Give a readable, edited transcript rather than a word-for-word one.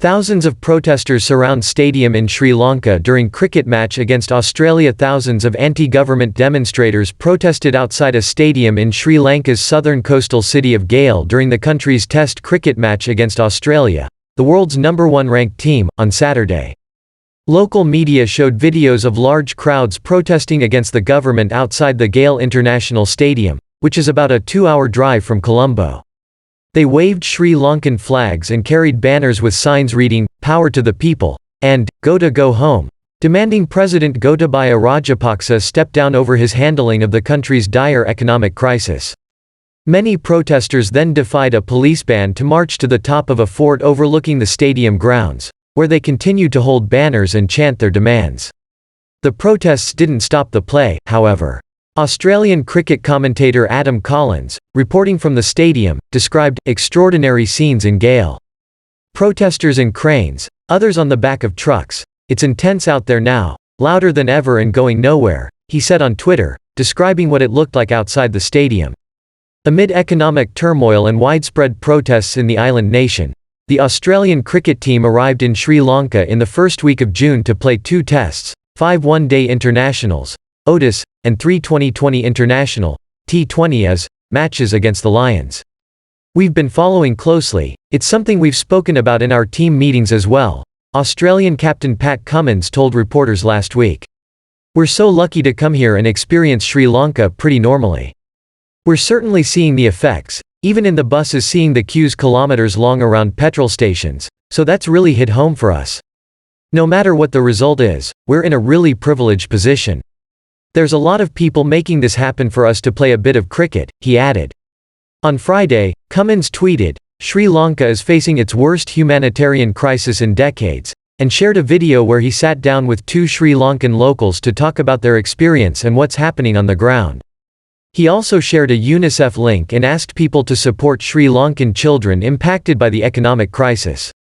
Thousands of protesters surround stadium in Sri Lanka during cricket match against Australia. Thousands of anti-government demonstrators protested outside a stadium in Sri Lanka's southern coastal city of Galle during the country's test cricket match against Australia, the world's #1 ranked team, on Saturday. Local media showed videos of large crowds protesting against the government outside the Galle International Stadium, which is about a 2-hour drive from Colombo. They waved Sri Lankan flags and carried banners with signs reading, "Power to the People," and "GotaGoHome," demanding President Gotabaya Rajapaksa step down over his handling of the country's dire economic crisis. Many protesters then defied a police ban to march to the top of a fort overlooking the stadium grounds, where they continued to hold banners and chant their demands. The protests didn't stop the play, however. Australian cricket commentator Adam Collins, reporting from the stadium, described extraordinary scenes in Galle. Protesters in cranes, others on the back of trucks. "It's intense out there now, louder than ever and going nowhere," he said on Twitter, describing what it looked like outside the stadium. Amid economic turmoil and widespread protests in the island nation, the Australian cricket team arrived in Sri Lanka in the first week of June to play 2 tests, 5 one-day internationals, ODIs, and 3 2020 International T20s matches against the Lions. "We've been following closely, it's something we've spoken about in our team meetings as well," Australian captain Pat Cummins told reporters last week. "We're so lucky to come here and experience Sri Lanka pretty normally. We're certainly seeing the effects, even in the buses, seeing the queues kilometers long around petrol stations, so that's really hit home for us. No matter what the result is, we're in a really privileged position. There's a lot of people making this happen for us to play a bit of cricket," he added. On Friday, Cummins tweeted, "Sri Lanka is facing its worst humanitarian crisis in decades," and shared a video where he sat down with 2 Sri Lankan locals to talk about their experience and what's happening on the ground. He also shared a UNICEF link and asked people to support Sri Lankan children impacted by the economic crisis.